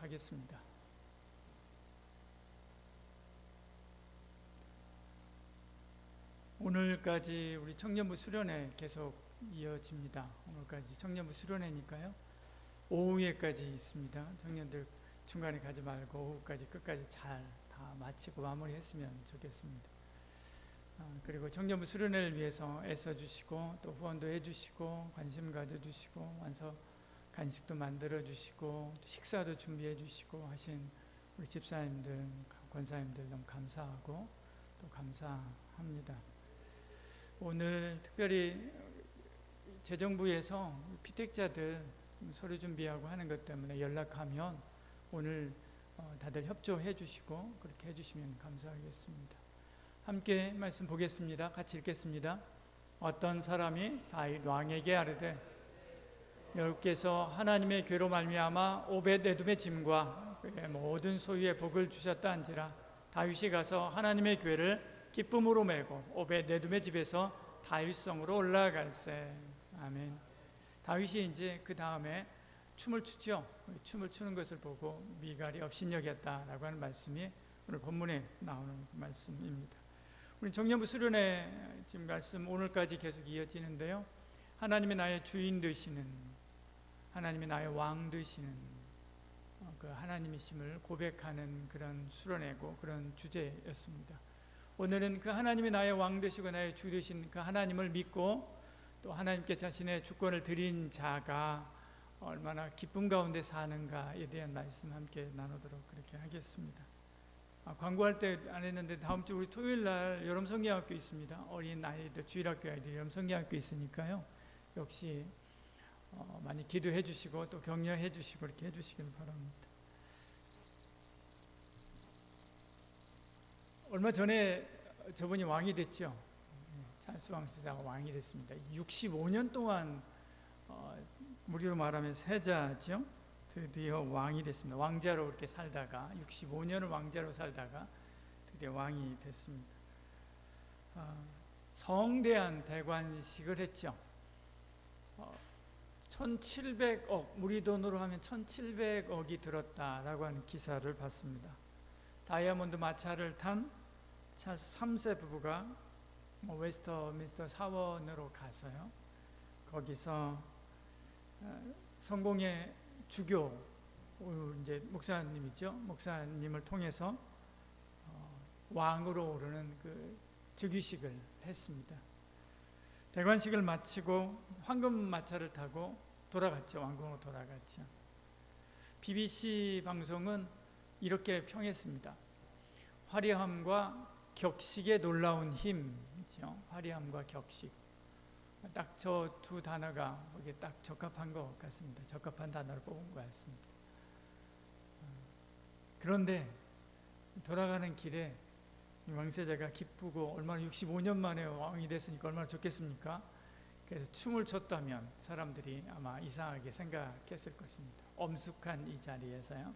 하겠습니다. 오늘까지 우리 청년부 수련회 계속 이어집니다. 오늘까지 청년부 수련회니까요. 오후에까지 있습니다. 청년들 중간에 가지 말고 오후까지 끝까지 잘 다 마치고 마무리했으면 좋겠습니다. 그리고 청년부 수련회를 위해서 애써주시고 또 후원도 해주시고 관심 가져주시고 와서 간식도 만들어주시고 식사도 준비해주시고 하신 우리 집사님들, 권사님들 너무 감사하고 또 감사합니다. 오늘 특별히 재정부에서 피택자들 서류 준비하고 하는 것 때문에 연락하면 오늘 다들 협조해 주시고 그렇게 해주시면 감사하겠습니다. 함께 말씀 보겠습니다. 같이 읽겠습니다. 어떤 사람이 다윗 왕에게 아뢰되 여호와께서 하나님의 괴로 말미암아 오벳에돔의 짐과 그의 모든 소유의 복을 주셨다 한지라 다윗이 가서 하나님의 괴를 기쁨으로 메고 오벳에돔의 집에서 다윗성으로 올라갈세. 아멘. 다윗이 이제 그 다음에 춤을 추죠. 춤을 추는 것을 보고 미갈이 업신여겼다라고 하는 말씀이 오늘 본문에 나오는 말씀입니다. 우리 청년부 수련회 지금 말씀 오늘까지 계속 이어지는데요. 하나님이 나의 주인 되시는, 하나님이 나의 왕 되시는 그 하나님이심을 고백하는 그런 수련회고 그런 주제였습니다. 오늘은 그 하나님이 나의 왕 되시고 나의 주 되신 그 하나님을 믿고 또 하나님께 자신의 주권을 드린 자가 얼마나 기쁨 가운데 사는가에 대한 말씀 함께 나누도록 그렇게 하겠습니다. 광고할 때 안 했는데 다음 주 우리 토요일 날 여름 성경학교 있습니다. 어린 아이들 주일학교 아이들 여름 성경학교 있으니까요. 역시 많이 기도해 주시고 또 격려해 주시고 이렇게 해 주시길 바랍니다. 얼마 전에 저분이 왕이 됐죠. 찰스 왕세자가 왕이 됐습니다. 65년 동안 우리로 말하면 세자죠. 드디어 왕이 됐습니다. 왕자로 이렇게 살다가 65년을 왕자로 살다가 드디어 왕이 됐습니다. 성대한 대관식을 했죠. 1700억, 우리 돈으로 하면 1700억이 들었다라고 하는 기사를 봤습니다. 다이아몬드 마차를 탄 찰스 3세 부부가 웨스터민스터 사원으로 가서요. 거기서 성공의 주교 이제 목사님이죠. 목사님을 통해서 왕으로 오르는 그 즉위식을 했습니다. 대관식을 마치고 황금 마차를 타고 돌아갔죠. 왕궁으로 돌아갔죠. BBC 방송은 이렇게 평했습니다. 화려함과 격식의 놀라운 힘이죠. 화려함과 격식. 딱 저 두 단어가 거기에 딱 적합한 것 같습니다. 적합한 단어를 뽑은 것 같습니다. 그런데 돌아가는 길에 왕세자가 기쁘고 얼마나 65년 만에 왕이 됐으니까 얼마나 좋겠습니까? 그래서 춤을 췄다면 사람들이 아마 이상하게 생각했을 것입니다. 엄숙한 이 자리에서요.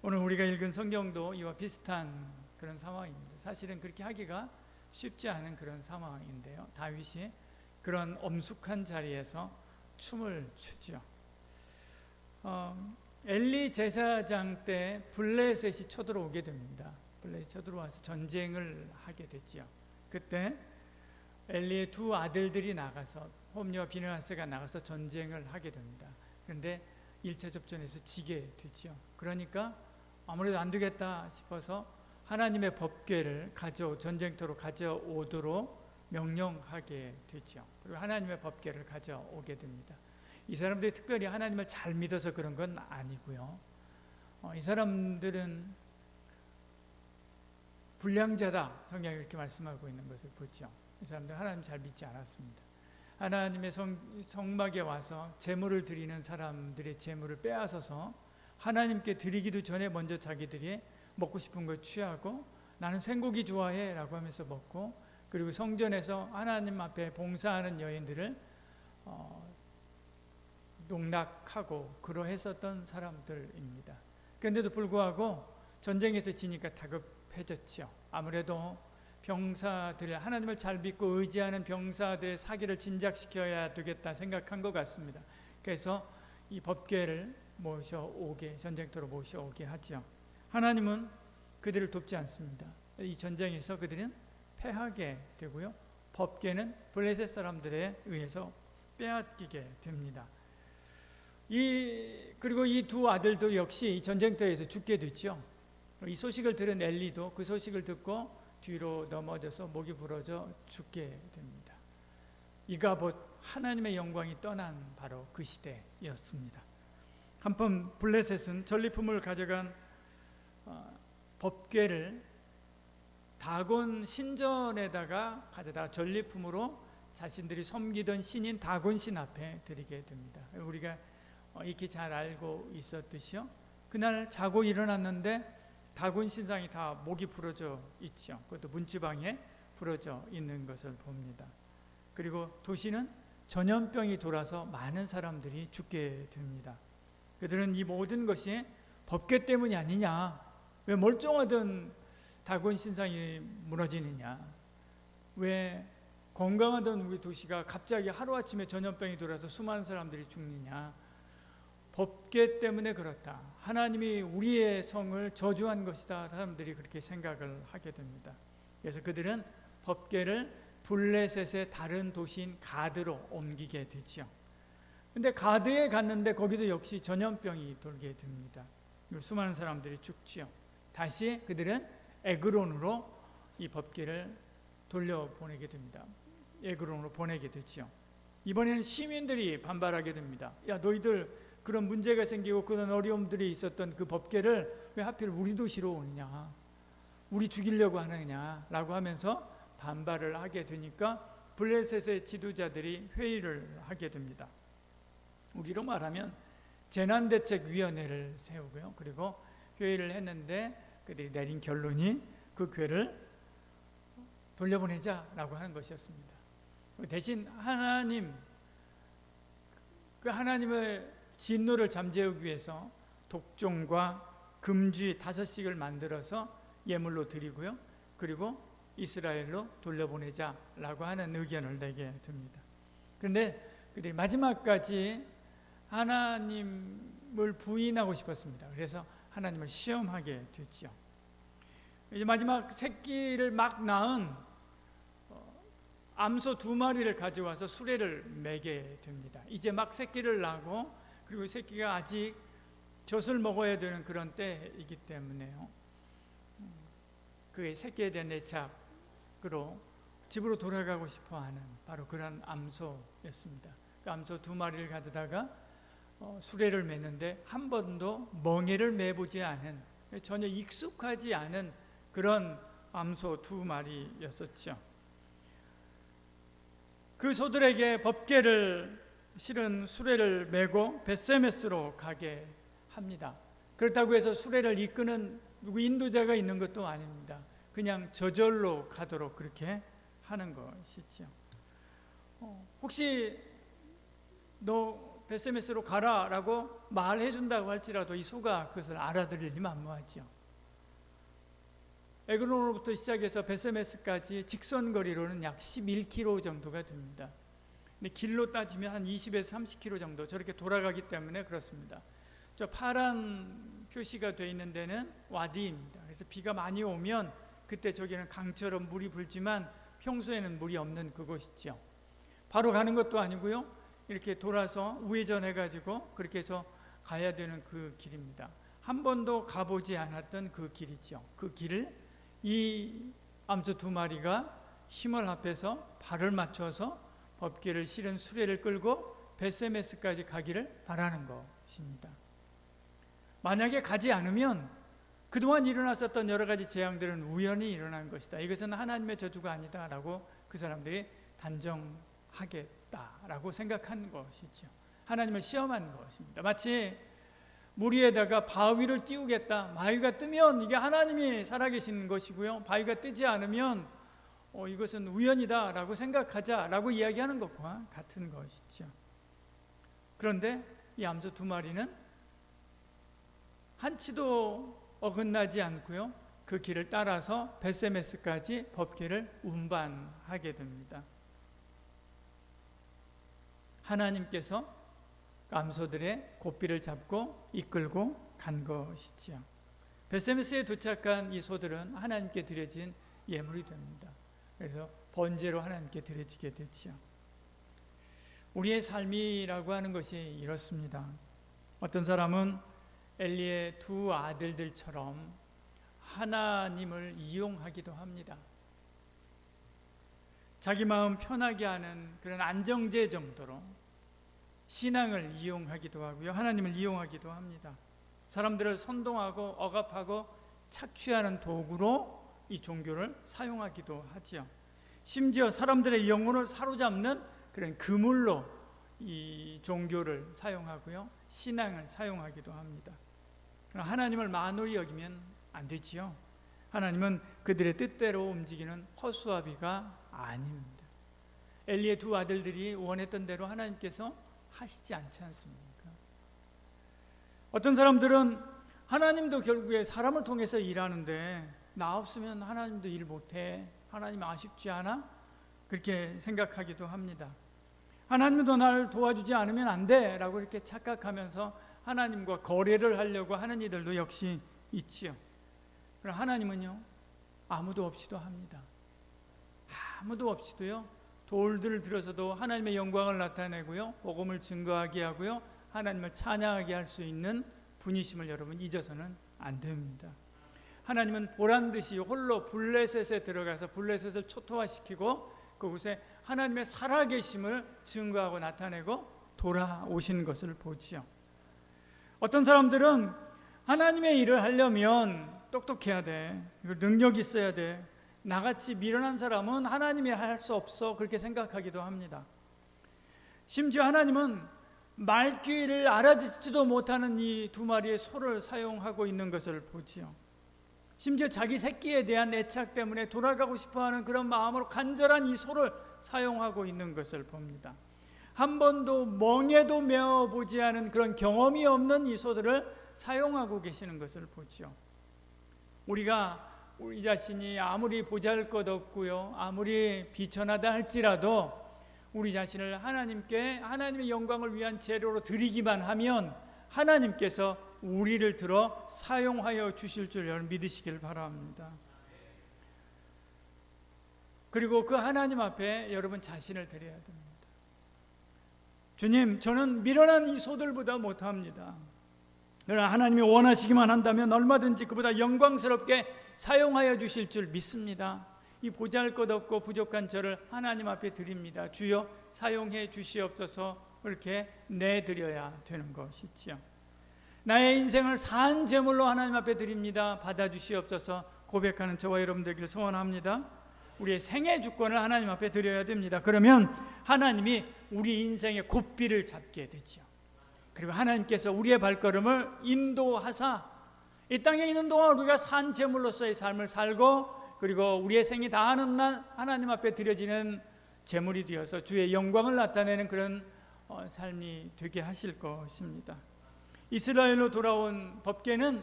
오늘 우리가 읽은 성경도 이와 비슷한 그런 상황입니다. 사실은 그렇게 하기가 쉽지 않은 그런 상황인데요. 다윗이 그런 엄숙한 자리에서 춤을 추죠. 엘리 제사장 때 블레셋이 쳐들어오게 됩니다. 블레셋이 쳐들어와서 전쟁을 하게 되죠. 그때 엘리의 두 아들들이 나가서 홈리와 비느하스가 나가서 전쟁을 하게 됩니다. 그런데 1차 접전에서 지게 되죠. 그러니까 아무래도 안 되겠다 싶어서 하나님의 법궤를 전쟁터로 가져오도록 명령하게 되죠. 그리고 하나님의 법궤를 가져오게 됩니다. 이 사람들이 특별히 하나님을 잘 믿어서 그런 건 아니고요. 이 사람들은 불량자다. 성경이 이렇게 말씀하고 있는 것을 보죠. 이 사람들은 하나님 잘 믿지 않았습니다. 하나님의 성막에 와서 제물을 드리는 사람들의 제물을 빼앗아서 하나님께 드리기도 전에 먼저 자기들이 먹고 싶은 걸 취하고 나는 생고기 좋아해 라고 하면서 먹고 그리고 성전에서 하나님 앞에 봉사하는 여인들을 농락하고 그러했었던 사람들입니다. 그런데도 불구하고 전쟁에서 지니까 다급해졌죠. 아무래도 병사들, 하나님을 잘 믿고 의지하는 병사들의 사기를 진작시켜야 되겠다 생각한 것 같습니다. 그래서 이 법궤를 모셔오게, 전쟁터로 모셔오게 하죠. 하나님은 그들을 돕지 않습니다. 이 전쟁에서 그들은 패하게 되고요. 법궤는 블레셋 사람들에 의해서 빼앗기게 됩니다. 그리고 이 두 아들도 역시 이 전쟁터에서 죽게 됐죠. 이 소식을 들은 엘리도 그 소식을 듣고 뒤로 넘어져서 목이 부러져 죽게 됩니다. 이가봇, 하나님의 영광이 떠난 바로 그 시대였습니다. 한편 블레셋은 전리품을 가져간 법궤를 다곤 신전에다가 가져다가 전리품으로 자신들이 섬기던 신인 다곤 신 앞에 드리게 됩니다. 우리가 익히 잘 알고 있었듯이요, 그날 자고 일어났는데 다곤 신상이 다 목이 부러져 있죠. 그것도 문지방에 부러져 있는 것을 봅니다. 그리고 도시는 전염병이 돌아서 많은 사람들이 죽게 됩니다. 그들은 이 모든 것이 법궤 때문이 아니냐, 왜 멀쩡하던 다곤 신상이 무너지느냐, 왜 건강하던 우리 도시가 갑자기 하루아침에 전염병이 돌아서 수많은 사람들이 죽느냐, 법궤 때문에 그렇다, 하나님이 우리의 성을 저주한 것이다, 사람들이 그렇게 생각을 하게 됩니다. 그래서 그들은 법궤를 블레셋의 다른 도시인 가드로 옮기게 되죠. 근데 가드에 갔는데 거기도 역시 전염병이 돌게 됩니다. 수많은 사람들이 죽지요. 다시 그들은 에그론으로 이 법궤를 돌려보내게 됩니다. 에그론으로 보내게 되죠. 이번에는 시민들이 반발하게 됩니다. 야, 너희들 그런 문제가 생기고 그런 어려움들이 있었던 그 법궤를 왜 하필 우리 도시로 오느냐, 우리 죽이려고 하느냐 라고 하면서 반발을 하게 되니까 블레셋의 지도자들이 회의를 하게 됩니다. 우리로 말하면 재난대책위원회를 세우고요, 그리고 회의를 했는데 그들이 내린 결론이 그 궤를 돌려보내자라고 하는 것이었습니다. 대신 하나님의 진노를 잠재우기 위해서 독종과 금쥐 5씩을 만들어서 예물로 드리고요, 그리고 이스라엘로 돌려보내자라고 하는 의견을 내게 됩니다. 그런데 그들이 마지막까지 하나님을 부인하고 싶었습니다. 그래서 하나님을 시험하게 됐죠. 이제 마지막 새끼를 막 낳은 암소 2마리를 가져와서 수레를 매게 됩니다. 이제 막 새끼를 낳고, 그리고 새끼가 아직 젖을 먹어야 되는 그런 때이기 때문에요, 그 새끼에 대한 애착으로 집으로 돌아가고 싶어하는 바로 그런 암소였습니다. 그 암소 2마리를 가져다가 수레를 매는데 한 번도 멍에를 매보지 않은, 전혀 익숙하지 않은 그런 암소 2마리였었죠. 그 소들에게 법궤를 실은 수레를 메고 벳세메스로 가게 합니다. 그렇다고 해서 수레를 이끄는 누구 인도자가 있는 것도 아닙니다. 그냥 저절로 가도록 그렇게 하는 것이죠. 혹시 너 벳세메스로 가라라고 말해준다고 할지라도 이 소가 그것을 알아들으리 만무하죠. 에그론으로부터 시작해서 벳세메스까지 직선거리로는 약 11km 정도가 됩니다. 근데 길로 따지면 한 20에서 30km 정도 저렇게 돌아가기 때문에 그렇습니다. 저 파란 표시가 되어 있는 데는 와디입니다. 그래서 비가 많이 오면 그때 저기는 강처럼 물이 불지만 평소에는 물이 없는 그곳이죠. 바로 가는 것도 아니고요, 이렇게 돌아서 우회전해가지고 그렇게 해서 가야 되는 그 길입니다. 한 번도 가보지 않았던 그 길이죠. 그 길을 이 암소 2마리가 힘을 합해서 발을 맞춰서 법궤를 실은 수레를 끌고 벳세메스까지 가기를 바라는 것입니다. 만약에 가지 않으면 그동안 일어났었던 여러 가지 재앙들은 우연히 일어난 것이다, 이것은 하나님의 저주가 아니다라고 그 사람들이 단정하겠다라고 생각한 것이죠. 하나님을 시험한 것입니다. 마치 물 위에다가 바위를 띄우겠다, 바위가 뜨면 이게 하나님이 살아계신 것이고요, 바위가 뜨지 않으면 이것은 우연이다 라고 생각하자라고 이야기하는 것과 같은 것이죠. 그런데 이 암소 2마리는 한치도 어긋나지 않고요, 그 길을 따라서 벳세메스까지 법궤를 운반하게 됩니다. 하나님께서 암소들의 고삐를 잡고 이끌고 간 것이지요. 벳세메스에 도착한 이 소들은 하나님께 드려진 예물이 됩니다. 그래서 번제로 하나님께 드려지게 되지요. 우리의 삶이라고 하는 것이 이렇습니다. 어떤 사람은 엘리의 두 아들들처럼 하나님을 이용하기도 합니다. 자기 마음 편하게 하는 그런 안정제 정도로 신앙을 이용하기도 하고요, 하나님을 이용하기도 합니다. 사람들을 선동하고 억압하고 착취하는 도구로 이 종교를 사용하기도 하지요. 심지어 사람들의 영혼을 사로잡는 그런 그물로 이 종교를 사용하고요, 신앙을 사용하기도 합니다. 하나님을 만홀히 여기면 안 되지요. 하나님은 그들의 뜻대로 움직이는 허수아비가 아닙니다. 엘리의 두 아들들이 원했던 대로 하나님께서 하시지 않지 않습니까? 어떤 사람들은 하나님도 결국에 사람을 통해서 일하는데 나 없으면 하나님도 일 못해, 하나님 아쉽지 않아? 그렇게 생각하기도 합니다. 하나님도 나를 도와주지 않으면 안 돼 라고 이렇게 착각하면서 하나님과 거래를 하려고 하는 이들도 역시 있지요. 그럼 하나님은요, 아무도 없이도 합니다. 아무도 없이도요, 돌들을 들어서도 하나님의 영광을 나타내고요, 복음을 증거하게 하고요, 하나님을 찬양하게 할 수 있는 분이심을 여러분 잊어서는 안 됩니다. 하나님은 보란듯이 홀로 블레셋에 들어가서 블레셋을 초토화시키고 그곳에 하나님의 살아계심을 증거하고 나타내고 돌아오신 것을 보지요. 어떤 사람들은 하나님의 일을 하려면 똑똑해야 돼, 능력이 있어야 돼, 나같이 미련한 사람은 하나님이 할 수 없어, 그렇게 생각하기도 합니다. 심지어 하나님은 말귀를 알아듣지도 못하는 이 두 마리의 소를 사용하고 있는 것을 보지요. 심지어 자기 새끼에 대한 애착 때문에 돌아가고 싶어하는 그런 마음으로 간절한 이 소를 사용하고 있는 것을 봅니다. 한 번도 멍에도 메어보지 않은 그런 경험이 없는 이 소들을 사용하고 계시는 것을 보죠. 우리 자신이 아무리 보잘것없고요, 아무리 비천하다 할지라도 우리 자신을 하나님께 하나님의 영광을 위한 재료로 드리기만 하면 하나님께서 우리를 들어 사용하여 주실 줄 여러분 믿으시길 바랍니다. 그리고 그 하나님 앞에 여러분 자신을 드려야 됩니다. 주님, 저는 미련한 이 소들보다 못합니다. 그러나 하나님이 원하시기만 한다면 얼마든지 그보다 영광스럽게 사용하여 주실 줄 믿습니다. 이 보잘것없고 부족한 저를 하나님 앞에 드립니다. 주여 사용해 주시옵소서, 이렇게 내드려야 되는 것이지요. 나의 인생을 산 제물로 하나님 앞에 드립니다. 받아주시옵소서 고백하는 저와 여러분 되기를 소원합니다. 우리의 생애 주권을 하나님 앞에 드려야 됩니다. 그러면 하나님이 우리 인생의 고삐를 잡게 되죠. 그리고 하나님께서 우리의 발걸음을 인도하사 이 땅에 있는 동안 우리가 산 제물로서의 삶을 살고, 그리고 우리의 생이 다하는 날 하나님 앞에 드려지는 제물이 되어서 주의 영광을 나타내는 그런 삶이 되게 하실 것입니다. 이스라엘로 돌아온 법궤는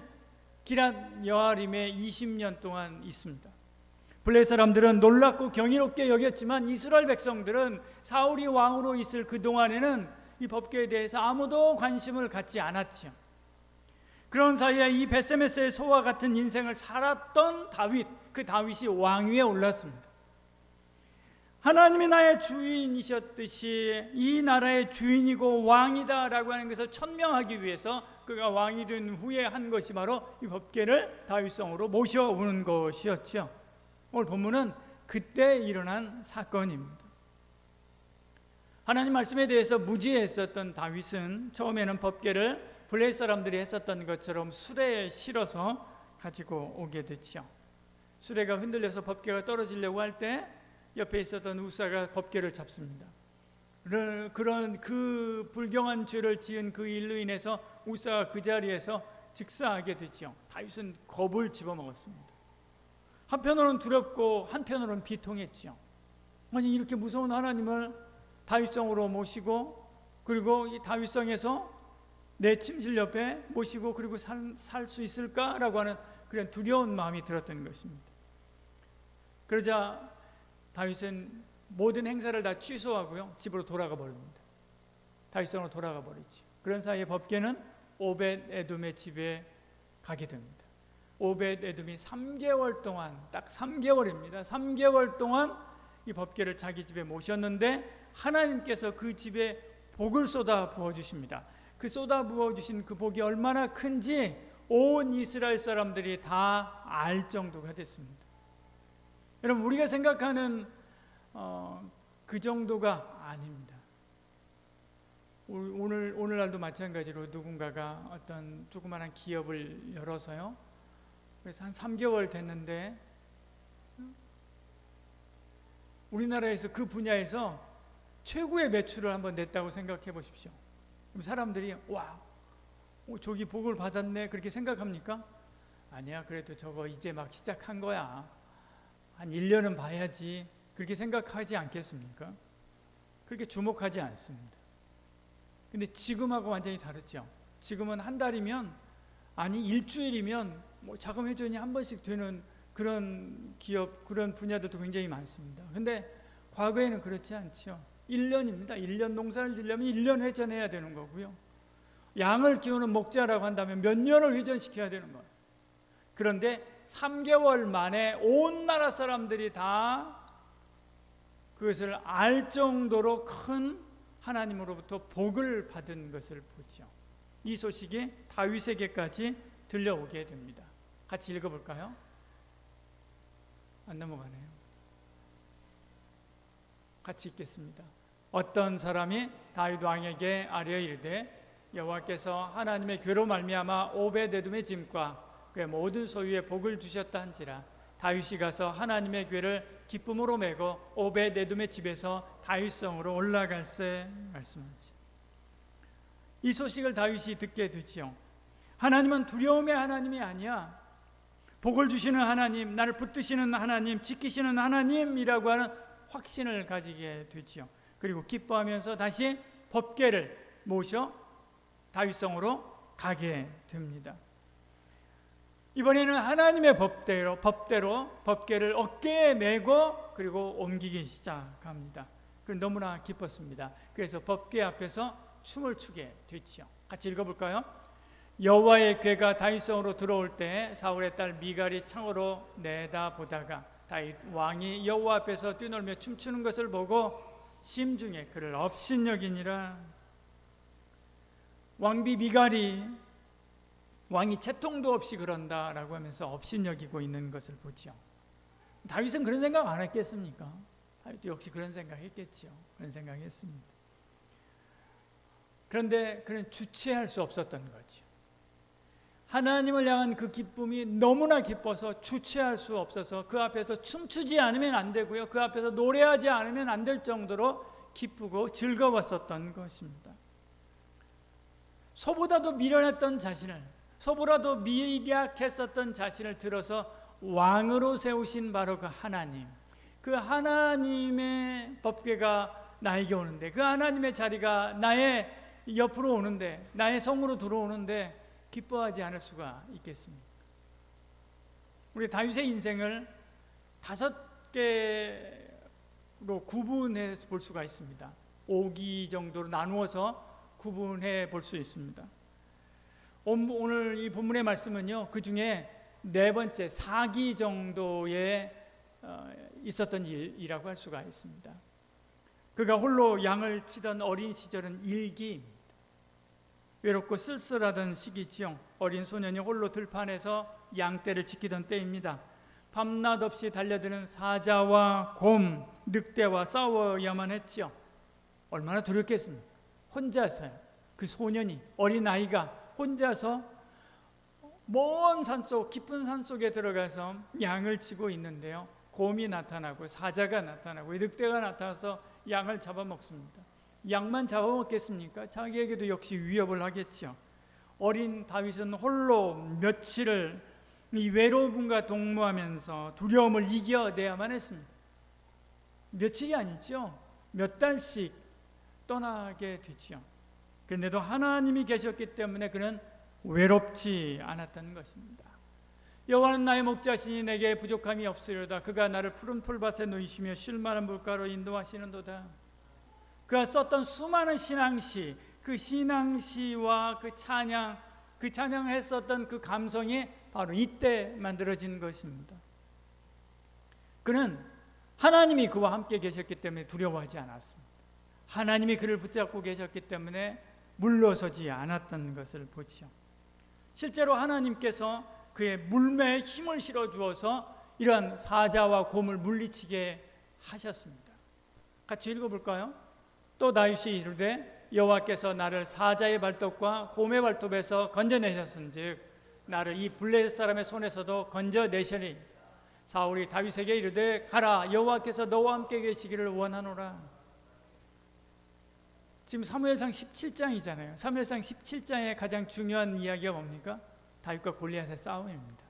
기랏 여아림에 20년 동안 있습니다. 블레 사람들은 놀랍고 경이롭게 여겼지만 이스라엘 백성들은 사울이 왕으로 있을 그 동안에는 이 법궤에 대해서 아무도 관심을 갖지 않았지요. 그런 사이에 이 벳세메스의 소와 같은 인생을 살았던 다윗, 그 다윗이 왕위에 올랐습니다. 하나님이 나의 주인이셨듯이 이 나라의 주인이고 왕이다라고 하는 것을 천명하기 위해서 그가 왕이 된 후에 한 것이 바로 이 법궤를 다윗성으로 모셔오는 것이었죠. 오늘 본문은 그때 일어난 사건입니다. 하나님 말씀에 대해서 무지했었던 다윗은 처음에는 법궤를 블레 사람들이 했었던 것처럼 수레에 실어서 가지고 오게 됐죠. 수레가 흔들려서 법궤가 떨어지려고 할 때 옆에 있었던 우사가 법궤를 잡습니다. 그런 그 불경한 죄를 지은 그 일로 인해서 우사가 그 자리에서 즉사하게 됐죠. 다윗은 겁을 집어먹었습니다. 한편으로는 두렵고 한편으로는 비통했죠. 아니, 이렇게 무서운 하나님을 다윗성으로 모시고, 그리고 이 다윗성에서 내 침실 옆에 모시고 그리고 살 수 있을까라고 하는 그런 두려운 마음이 들었던 것입니다. 그러자 다윗은 모든 행사를 다 취소하고요, 집으로 돌아가 버립니다. 다윗성으로 돌아가 버리죠. 그런 사이에 법궤는 오벳 에돔의 집에 가게 됩니다. 오벳 에돔이 3개월 동안, 딱 3개월입니다. 3개월 동안 이 법궤를 자기 집에 모셨는데 하나님께서 그 집에 복을 쏟아 부어주십니다. 그 쏟아 부어주신 그 복이 얼마나 큰지 온 이스라엘 사람들이 다 알 정도가 됐습니다. 여러분, 우리가 생각하는 그 정도가 아닙니다. 오늘날도 마찬가지로 누군가가 어떤 조그마한 기업을 열어서요, 그래서 한 3개월 됐는데 우리나라에서 그 분야에서 최고의 매출을 한번 냈다고 생각해 보십시오. 그럼 사람들이 와, 저기 복을 받았네 그렇게 생각합니까? 아니야, 그래도 저거 이제 막 시작한 거야, 한 1년은 봐야지, 그렇게 생각하지 않겠습니까? 그렇게 주목하지 않습니다. 근데 지금하고 완전히 다르죠. 지금은 한 달이면, 아니 일주일이면 뭐 자금 회전이 한 번씩 되는 그런 기업, 그런 분야들도 굉장히 많습니다. 근데 과거에는 그렇지 않죠. 1년입니다. 1년 농사를 지려면 1년 회전해야 되는 거고요. 양을 키우는 목자라고 한다면 몇 년을 회전시켜야 되는 거예요. 그런데 3개월 만에 온 나라 사람들이 다 그것을 알 정도로 큰 하나님으로부터 복을 받은 것을 보죠. 이 소식이 다윗에게까지 들려오게 됩니다. 같이 읽어볼까요? 안 넘어가네요. 같이 읽겠습니다. 어떤 사람이 다윗 왕에게 아뢰어 이르되 여호와께서 하나님의 괴로 말미암아 오벳에돔의 짐과 그의 모든 소유에 복을 주셨다 한지라 다윗이 가서 하나님의 괴를 기쁨으로 메고 오벳에돔의 집에서 다윗성으로 올라갈세 말씀하지. 이 소식을 다윗이 듣게 되지요. 하나님은 두려움의 하나님이 아니야. 복을 주시는 하나님, 나를 붙드시는 하나님, 지키시는 하나님이라고 하는 확신을 가지게 되지요. 그리고 기뻐하면서 다시 법궤를 모셔 다윗성으로 가게 됩니다. 이번에는 하나님의 법대로 법궤를 어깨에 메고 그리고 옮기기 시작합니다. 너무나 기뻤습니다. 그래서 법궤 앞에서 춤을 추게 됐지요. 같이 읽어볼까요? 여호와의 궤가 다윗성으로 들어올 때 사울의 딸 미갈이 창으로 내다보다가 다윗 왕이 여호와 앞에서 뛰놀며 춤추는 것을 보고 심중에 그를 업신여기니라. 왕비 미갈이 왕이 채통도 없이 그런다라고 하면서 업신여기고 있는 것을 보죠. 다윗은 그런 생각 안 했겠습니까? 다윗도 역시 그런 생각했겠죠. 그런 생각했습니다. 그런데 그는 주체할 수 없었던 거죠. 하나님을 향한 그 기쁨이 너무나 기뻐서 주체할 수 없어서 그 앞에서 춤추지 않으면 안 되고요, 그 앞에서 노래하지 않으면 안 될 정도로 기쁘고 즐거웠었던 것입니다. 소보다도 미련했던 자신을, 소보다도 미약했었던 자신을 들어서 왕으로 세우신 바로 그 하나님, 그 하나님의 법궤가 나에게 오는데, 그 하나님의 자리가 나의 옆으로 오는데, 나의 성으로 들어오는데 기뻐하지 않을 수가 있겠습니까? 우리 다윗의 인생을 5개로 구분해 볼 수가 있습니다. 5기 정도로 나누어서 구분해 볼 수 있습니다. 오늘 이 본문의 말씀은요, 그 중에 4번째 4기 정도에 있었던 일이라고 할 수가 있습니다. 그가 홀로 양을 치던 어린 시절은 1기입니다. 외롭고 쓸쓸하던 시기지요. 어린 소년이 홀로 들판에서 양떼를 지키던 때입니다. 밤낮 없이 달려드는 사자와 곰, 늑대와 싸워야만 했지요. 얼마나 두렵겠습니까? 혼자서요. 그 소년이, 어린아이가 혼자서 먼 산속, 깊은 산속에 들어가서 양을 치고 있는데요, 곰이 나타나고 사자가 나타나고 늑대가 나타나서 양을 잡아먹습니다. 양만 잡아먹겠습니까? 자기에게도 역시 위협을 하겠죠. 어린 다윗은 홀로 며칠을 이 외로움과 동무하면서 두려움을 이겨내야만 했습니다. 며칠이 아니죠. 몇 달씩 떠나게 되죠. 그런데도 하나님이 계셨기 때문에 그는 외롭지 않았던 것입니다. 여호와는 나의 목자시니 내게 부족함이 없으리로다. 그가 나를 푸른 풀밭에 누이시며 쉴 만한 물가로 인도하시는도다. 그가 썼던 수많은 신앙시, 그 신앙시와 그 찬양했었던 그 감성이 바로 이때 만들어진 것입니다. 그는 하나님이 그와 함께 계셨기 때문에 두려워하지 않았습니다. 하나님이 그를 붙잡고 계셨기 때문에 물러서지 않았던 것을 보지요. 실제로 하나님께서 그의 물매에 힘을 실어 주어서 이러한 사자와 곰을 물리치게 하셨습니다. 같이 읽어볼까요? 또 다윗이 이르되 여호와께서 나를 사자의 발톱과 곰의 발톱에서 건져내셨은즉 나를 이 블레셋 사람의 손에서도 건져내시리. 사울이 다윗에게 이르되 가라, 여호와께서 너와 함께 계시기를 원하노라. 지금 사무엘상 17장이잖아요. 사무엘상 17장의 가장 중요한 이야기가 뭡니까? 다윗과 골리앗의 싸움입니다.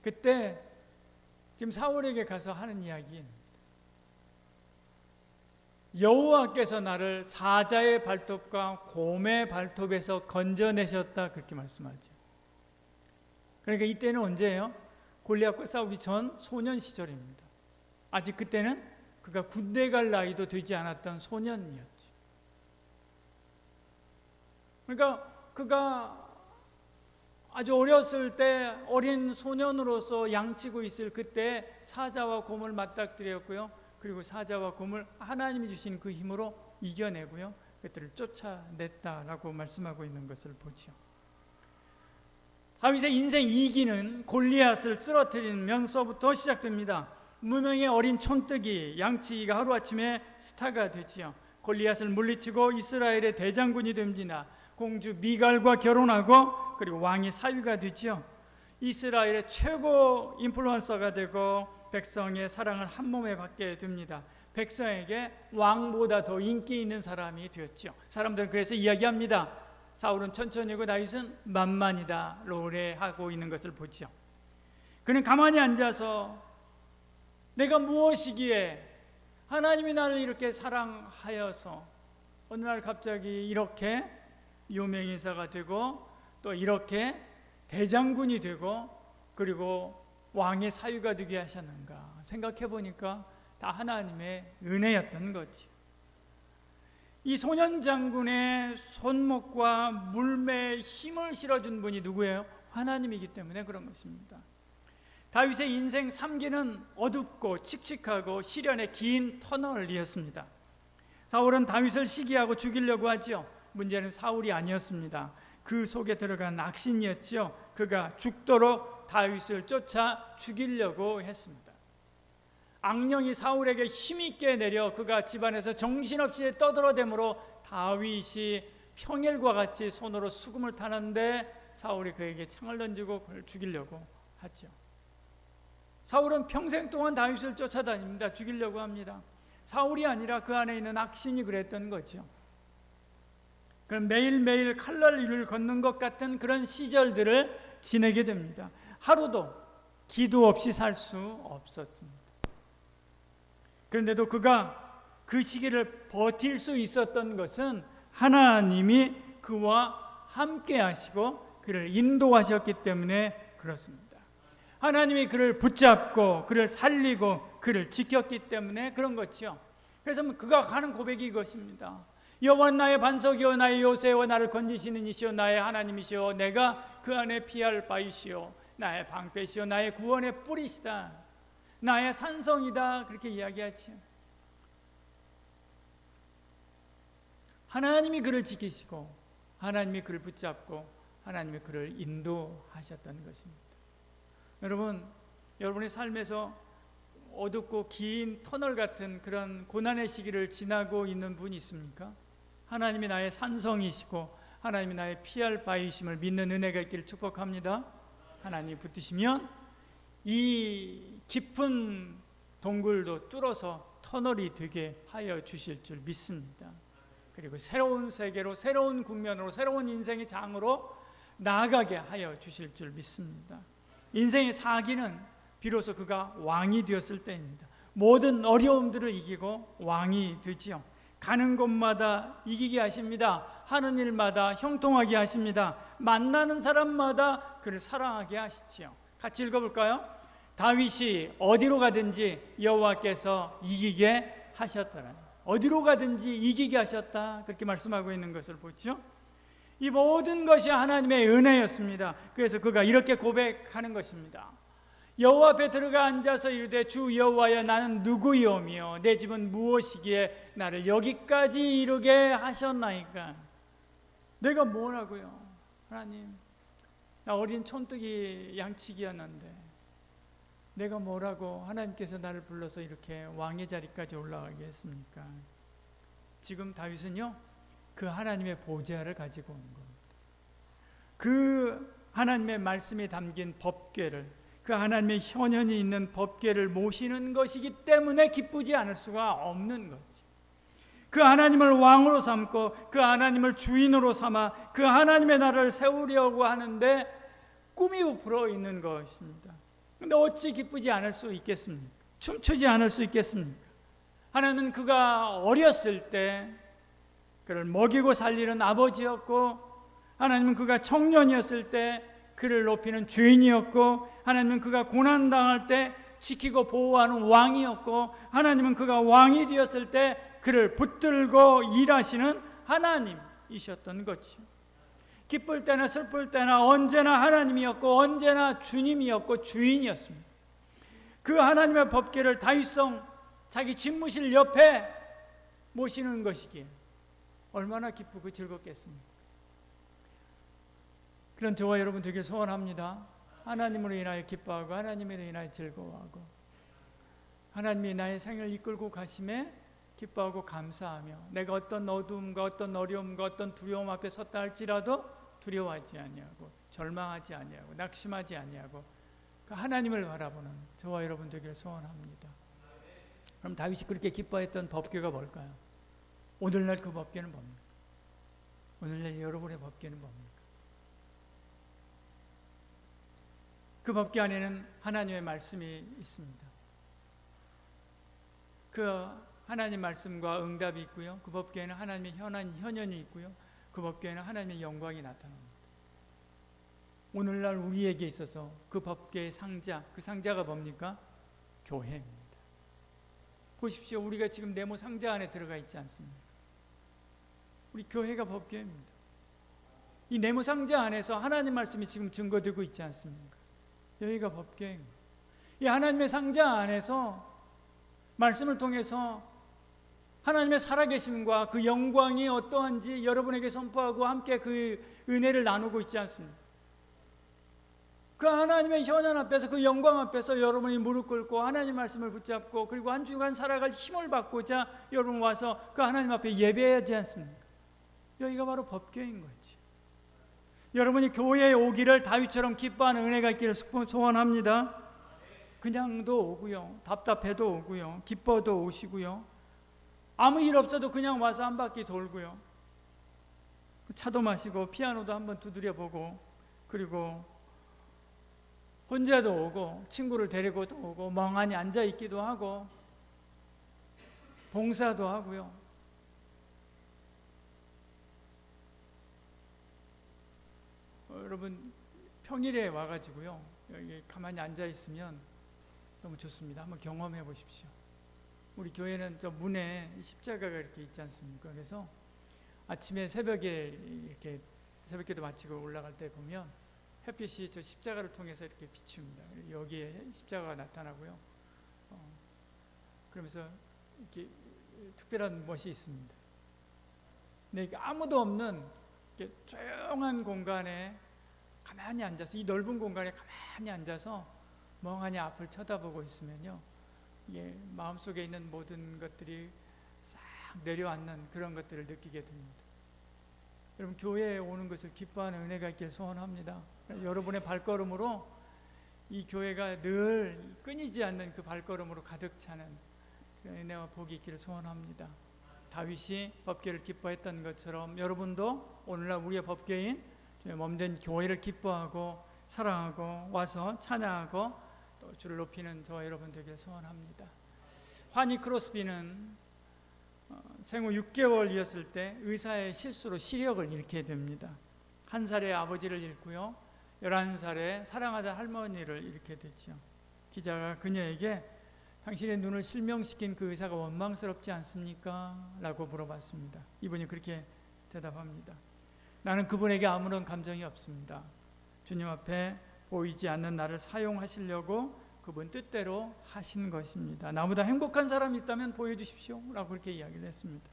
그때 지금 사울에게 가서 하는 이야기입니다. 여호와께서 나를 사자의 발톱과 곰의 발톱에서 건져내셨다, 그렇게 말씀하죠. 그러니까 이때는 언제예요? 골리앗과 싸우기 전 소년 시절입니다. 아직 그때는 그가 군대 갈 나이도 되지 않았던 소년이었죠. 그러니까 그가 아주 어렸을 때 어린 소년으로서 양치고 있을 그때 사자와 곰을 맞닥뜨렸고요. 그리고 사자와 곰을 하나님이 주신 그 힘으로 이겨내고요. 그들을 쫓아냈다라고 말씀하고 있는 것을 보죠. 다윗의 인생 2기는 골리앗을 쓰러뜨리면서부터 시작됩니다. 무명의 어린 촌뜨기 양치기가 하루아침에 스타가 되지요. 골리앗을 물리치고 이스라엘의 대장군이 됩니다. 공주 미갈과 결혼하고 그리고 왕이 사위가 되지요. 이스라엘의 최고 인플루언서가 되고 백성의 사랑을 한 몸에 받게 됩니다. 백성에게 왕보다 더 인기 있는 사람이 되었죠. 사람들은 그래서 이야기합니다. 사울은 천천히고 다윗은 만만이다 노래하고 있는 것을 보죠. 그는 가만히 앉아서 내가 무엇이기에 하나님이 나를 이렇게 사랑하여서 어느 날 갑자기 이렇게 유명인사가 되고 또 이렇게 대장군이 되고 그리고 왕의 사위가 되게 하셨는가 생각해 보니까 다 하나님의 은혜였던 거지. 이 소년 장군의 손목과 물매에 힘을 실어준 분이 누구예요? 하나님이기 때문에 그런 것입니다. 다윗의 인생 3기는 어둡고 칙칙하고 시련의 긴 터널이었습니다. 사울은 다윗을 시기하고 죽이려고 하지요. 문제는 사울이 아니었습니다. 그 속에 들어간 악신이었죠. 그가 죽도록 다윗을 쫓아 죽이려고 했습니다. 악령이 사울에게 힘있게 내려 그가 집안에서 정신없이 떠들어대므로 다윗이 평일과 같이 손으로 수금을 타는데 사울이 그에게 창을 던지고 그를 죽이려고 하죠. 사울은 평생 동안 다윗을 쫓아다닙니다. 죽이려고 합니다. 사울이 아니라 그 안에 있는 악신이 그랬던 거죠. 그럼 매일매일 칼날을 걷는 것 같은 그런 시절들을 지내게 됩니다. 하루도 기도 없이 살 수 없었습니다. 그런데도 그가 그 시기를 버틸 수 있었던 것은 하나님이 그와 함께 하시고 그를 인도하셨기 때문에 그렇습니다. 하나님이 그를 붙잡고 그를 살리고 그를 지켰기 때문에 그런 거죠. 그래서 그가 하는 고백이 이것입니다. 여호와 나의 반석이요 나의 요새와 나를 건지시는 이시요 나의 하나님이시요 내가 그 안에 피할 바이시요 나의 방패시요 나의 구원의 뿌리시다. 나의 산성이다. 그렇게 이야기하죠. 하나님이 그를 지키시고 하나님이 그를 붙잡고 하나님이 그를 인도하셨던 것입니다. 여러분, 여러분의 삶에서 어둡고 긴 터널 같은 그런 고난의 시기를 지나고 있는 분이 있습니까? 하나님이 나의 산성이시고 하나님이 나의 피할 바이심을 믿는 은혜가 있기를 축복합니다. 하나님이 붙드시면 이 깊은 동굴도 뚫어서 터널이 되게 하여 주실 줄 믿습니다. 그리고 새로운 세계로 새로운 국면으로 새로운 인생의 장으로 나아가게 하여 주실 줄 믿습니다. 인생의 4기는 비로소 그가 왕이 되었을 때입니다. 모든 어려움들을 이기고 왕이 되지요. 가는 곳마다 이기게 하십니다. 하는 일마다 형통하게 하십니다. 만나는 사람마다 그를 사랑하게 하시지요. 같이 읽어볼까요? 다윗이 어디로 가든지 여호와께서 이기게 하셨더라. 어디로 가든지 이기게 하셨다. 그렇게 말씀하고 있는 것을 보죠. 이 모든 것이 하나님의 은혜였습니다. 그래서 그가 이렇게 고백하는 것입니다. 여호와 앞에 들어가 앉아서 이르되 주 여호와여 나는 누구이오며 내 집은 무엇이기에 나를 여기까지 이르게 하셨나이까. 내가 뭐라고요? 하나님, 나 어린 촌뜨기 양치기였는데 내가 뭐라고 하나님께서 나를 불러서 이렇게 왕의 자리까지 올라가게 했습니까? 지금 다윗은요, 그 하나님의 보좌를 가지고 온 겁니다. 그 하나님의 말씀이 담긴 법궤를, 그 하나님의 현현이 있는 법궤를 모시는 것이기 때문에 기쁘지 않을 수가 없는 거죠. 그 하나님을 왕으로 삼고 그 하나님을 주인으로 삼아 그 하나님의 나라를 세우려고 하는데 꿈이 부풀어 있는 것입니다. 그런데 어찌 기쁘지 않을 수 있겠습니까? 춤추지 않을 수 있겠습니까? 하나님은 그가 어렸을 때 그를 먹이고 살리는 아버지였고, 하나님은 그가 청년이었을 때 그를 높이는 주인이었고, 하나님은 그가 고난당할 때 지키고 보호하는 왕이었고, 하나님은 그가 왕이 되었을 때 그를 붙들고 일하시는 하나님이셨던 거죠. 기쁠 때나 슬플 때나 언제나 하나님이었고 언제나 주님이었고 주인이었습니다. 그 하나님의 법궤를 다윗성 자기 집무실 옆에 모시는 것이기에 얼마나 기쁘고 즐겁겠습니까? 그런 저와 여러분 되길 소원합니다. 하나님으로 인하여 기뻐하고 하나님으로 인하여 즐거워하고 하나님이 나의 생을 이끌고 가심에 기뻐하고 감사하며 내가 어떤 어두움과 어떤 어려움과 어떤 두려움 앞에 섰다 할지라도 두려워하지 아니하고 절망하지 아니하고 낙심하지 아니하고 그 하나님을 바라보는 저와 여러분 되길 소원합니다. 그럼 다윗이 그렇게 기뻐했던 법궤가 뭘까요? 오늘날 그 법궤는 뭡니까? 오늘날 여러분의 법궤는 뭡니까? 그 법궤 안에는 하나님의 말씀이 있습니다. 그 하나님 말씀과 응답이 있고요. 그 법궤에는 하나님의 현현이 있고요. 그 법궤에는 하나님의 영광이 나타납니다. 오늘날 우리에게 있어서 그 법궤의 상자, 그 상자가 뭡니까? 교회입니다. 보십시오. 우리가 지금 네모 상자 안에 들어가 있지 않습니까? 우리 교회가 법궤입니다. 이 네모 상자 안에서 하나님 말씀이 지금 증거되고 있지 않습니까? 여기가 법궤입니다. 이 하나님의 상자 안에서 말씀을 통해서 하나님의 살아계심과 그 영광이 어떠한지 여러분에게 선포하고 함께 그 은혜를 나누고 있지 않습니까? 그 하나님의 현현 앞에서 그 영광 앞에서 여러분이 무릎 꿇고 하나님 말씀을 붙잡고 그리고 한 주간 살아갈 힘을 받고자 여러분 와서 그 하나님 앞에 예배하지 않습니까? 여기가 바로 법궤인 거지. 여러분이 교회에 오기를 다윗처럼 기뻐하는 은혜가 있기를 소원합니다. 그냥도 오고요, 답답해도 오고요, 기뻐도 오시고요, 아무 일 없어도 그냥 와서 한 바퀴 돌고요, 차도 마시고 피아노도 한번 두드려 보고, 그리고 혼자도 오고 친구를 데리고도 오고 멍하니 앉아 있기도 하고 봉사도 하고요. 여러분 평일에 와가지고요 여기 가만히 앉아 있으면 너무 좋습니다. 한번 경험해 보십시오. 우리 교회는 저 문에 십자가가 이렇게 있지 않습니까? 그래서 아침에 새벽에 이렇게 새벽기도 마치고 올라갈 때 보면 햇빛이 저 십자가를 통해서 이렇게 비춥니다. 여기에 십자가가 나타나고요. 그러면서 이렇게 특별한 멋이 있습니다. 근데 아무도 없는 이렇게 조용한 공간에 가만히 앉아서, 이 넓은 공간에 가만히 앉아서 멍하니 앞을 쳐다보고 있으면요, 이게 마음속에 있는 모든 것들이 싹 내려앉는 그런 것들을 느끼게 됩니다. 여러분 교회에 오는 것을 기뻐하는 은혜가 있길 소원합니다. 여러분의 발걸음으로 이 교회가 늘 끊이지 않는 그 발걸음으로 가득 차는 그 은혜와 복이 있기를 소원합니다. 다윗이 법궤를 기뻐했던 것처럼 여러분도 오늘날 우리의 법궤인 몸된 교회를 기뻐하고 사랑하고 와서 찬양하고 또 주를 높이는 저와 여러분 되기를 소원합니다. 환희 크로스비는 생후 6개월이었을 때 의사의 실수로 시력을 잃게 됩니다. 1살에 아버지를 잃고요, 11살에 사랑하던 할머니를 잃게 되죠. 기자가 그녀에게 당신의 눈을 실명시킨 그 의사가 원망스럽지 않습니까? 라고 물어봤습니다. 이분이 그렇게 대답합니다. 나는 그분에게 아무런 감정이 없습니다. 주님 앞에 보이지 않는 나를 사용하시려고 그분 뜻대로 하신 것입니다. 나보다 행복한 사람이 있다면 보여주십시오 라고 그렇게 이야기를 했습니다.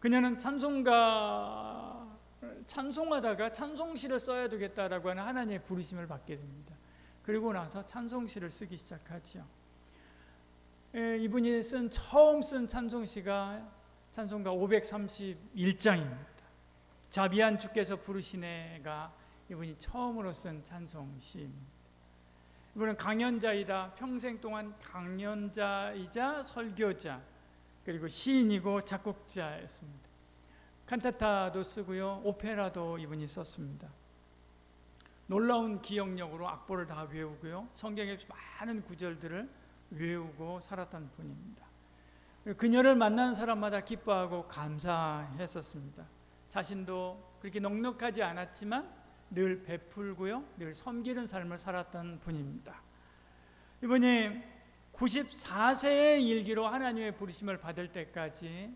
그녀는 찬송하다가 찬송시를 써야 되겠다라고 하는 하나님의 부르심을 받게 됩니다. 그리고 나서 찬송시를 쓰기 시작하죠. 이분이 처음 쓴 찬송시가 찬송가 531장입니다. 자비한 주께서 부르시네가 이분이 처음으로 쓴 찬송시입니다. 이분은 강연자이다. 평생 동안 강연자이자 설교자 그리고 시인이고 작곡자였습니다. 칸타타도 쓰고요. 오페라도 이분이 썼습니다. 놀라운 기억력으로 악보를 다 외우고요. 성경의 많은 구절들을 외우고 살았던 분입니다. 그녀를 만난 사람마다 기뻐하고 감사했었습니다. 자신도 그렇게 넉넉하지 않았지만 늘 베풀고요, 늘 섬기는 삶을 살았던 분입니다. 이분이 94세의 일기로 하나님의 부르심을 받을 때까지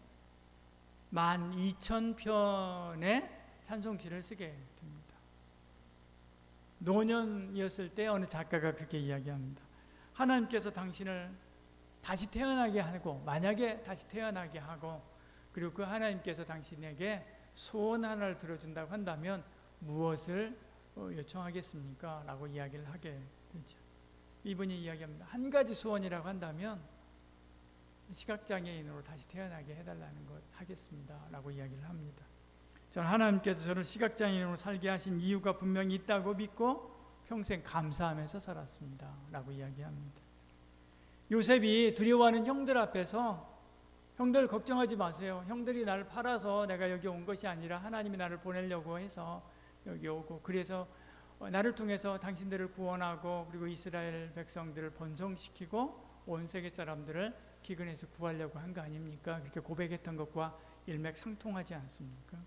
12,000편의 찬송시를 쓰게 됩니다. 노년이었을 때 어느 작가가 그렇게 이야기합니다. 하나님께서 당신을 다시 태어나게 하고, 만약에 다시 태어나게 하고, 그리고 그 하나님께서 당신에게 소원 하나를 들어준다고 한다면 무엇을 요청하겠습니까? 라고 이야기를 하게 되죠. 이분이 이야기합니다. 한 가지 소원이라고 한다면 시각장애인으로 다시 태어나게 해달라는 것 하겠습니다 라고 이야기를 합니다. 저는 하나님께서 저를 시각장애인으로 살게 하신 이유가 분명히 있다고 믿고 평생 감사하면서 살았습니다 라고 이야기합니다. 요셉이 두려워하는 형들 앞에서 형들 걱정하지 마세요. 형들이 나를 팔아서 내가 여기 온 것이 아니라 하나님이 나를 보내려고 해서 여기 오고, 그래서 나를 통해서 당신들을 구원하고 그리고 이스라엘 백성들을 번성시키고 온 세계 사람들을 기근에서 구하려고 한 거 아닙니까? 그렇게 고백했던 것과 일맥상통하지 않습니까?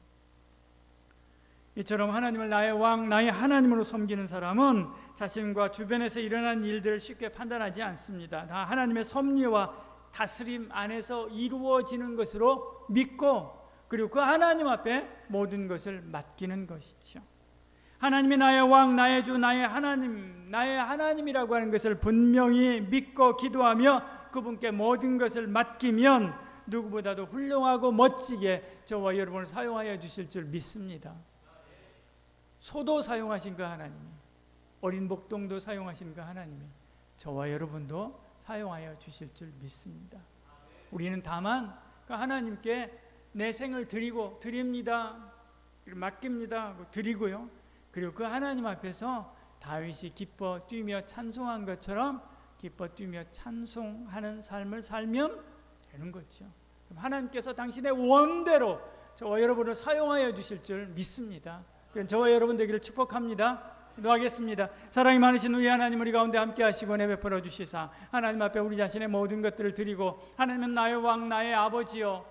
이처럼 하나님을 나의 왕, 나의 하나님으로 섬기는 사람은 자신과 주변에서 일어난 일들을 쉽게 판단하지 않습니다. 다 하나님의 섭리와 다스림 안에서 이루어지는 것으로 믿고, 그리고 그 하나님 앞에 모든 것을 맡기는 것이죠. 하나님이 나의 왕, 나의 주, 나의 하나님, 나의 하나님이라고 하는 것을 분명히 믿고 기도하며 그분께 모든 것을 맡기면 누구보다도 훌륭하고 멋지게 저와 여러분을 사용하여 주실 줄 믿습니다. 소도 사용하신 그 하나님이, 어린 목동도 사용하신 그 하나님이 저와 여러분도 사용하여 주실 줄 믿습니다. 우리는 다만 그 하나님께 내 생을 드립니다, 맡깁니다, 드리고요. 그리고 그 하나님 앞에서 다윗이 기뻐 뛰며 찬송한 것처럼 기뻐 뛰며 찬송하는 삶을 살면 되는 거죠. 그럼 하나님께서 당신의 원대로 저와 여러분을 사용하여 주실 줄 믿습니다. 저와 여러분 되기를 축복합니다. 기도하겠습니다. 사랑이 많으신 우리 하나님, 우리 가운데 함께 하시고 내베풀어 주시사 하나님 앞에 우리 자신의 모든 것들을 드리고, 하나님은 나의 왕, 나의 아버지요,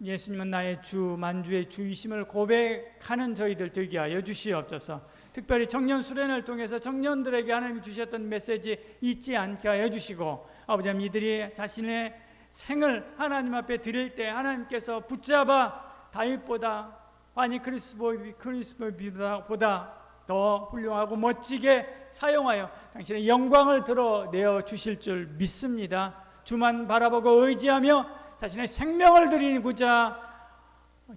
예수님은 나의 주, 만주의 주이심을 고백하는 저희들 되게 하여 주시옵소서. 특별히 청년 수련을 통해서 청년들에게 하나님이 주셨던 메시지 잊지 않게 하여 주시고, 아버지 하나님, 이들이 자신의 생을 하나님 앞에 드릴 때 하나님께서 붙잡아 다윗보다, 아니 크리스보보다 더 훌륭하고 멋지게 사용하여 당신의 영광을 드러내어 주실 줄 믿습니다. 주만 바라보고 의지하며 자신의 생명을 드리고자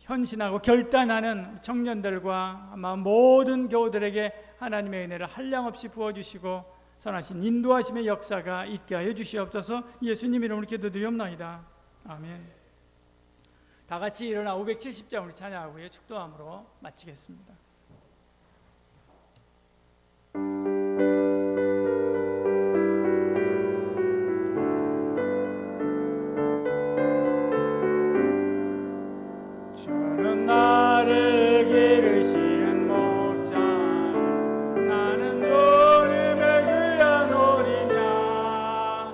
헌신하고 결단하는 청년들과 아마 모든 교우들에게 하나님의 은혜를 한량없이 부어주시고 선하신 인도하심의 역사가 있게 하여 주시옵소서. 예수님 이름으로 기도드리옵나이다. 아멘. 다 같이 일어나 570장 우리 찬양하고요, 축도함으로 마치겠습니다. 주는 나를 기르시는 목자, 나는 주님의 귀한 오리냐.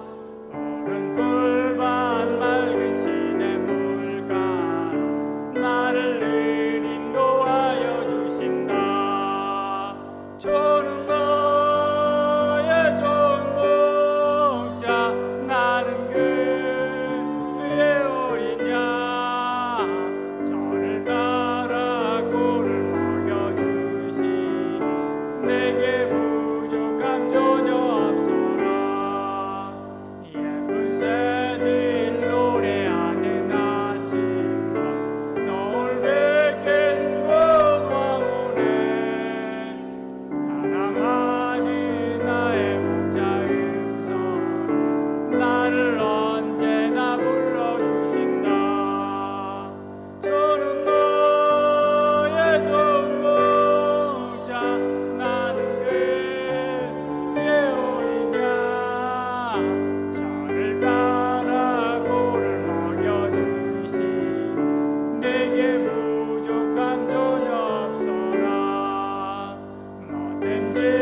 푸른 풀밭 맑은 시냇 물가로 나를 늘 인도하여 주신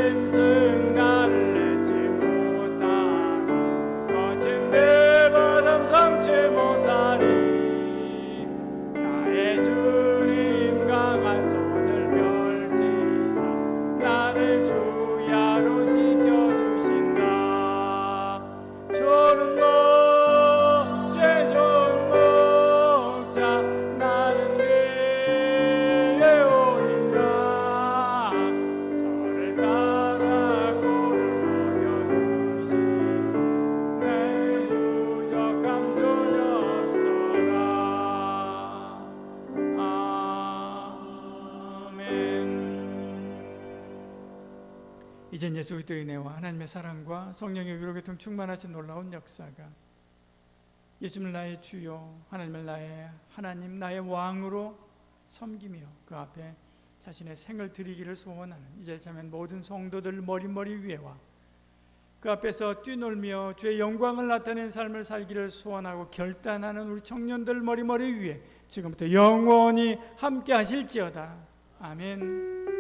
짐승 나를 내지 못하리 거친 내 걸음 성치 못하리 나의 주님 강한 손을 펼치사 나를 주야로 지켜주신다 주는 너의 좋은 목자 나는 그의 오니라 저를 따라 고를 먹여주시고 내 부족함 전혀 없어라 아멘. 이젠 예수 그리스도의 은혜와 하나님의 사랑과 성령의 위로 교통 충만하신 놀라운 역사가 예수님을 나의 주요 하나님을 나의 하나님 나의 왕으로 섬기며 그 앞에 자신의 생을 드리기를 소원하는 이제 참된 모든 성도들 머리 위에와 그 앞에서 뛰놀며 주의 영광을 나타내는 삶을 살기를 소원하고 결단하는 우리 청년들 머리 위에 지금부터 영원히 함께 하실지어다. 아멘.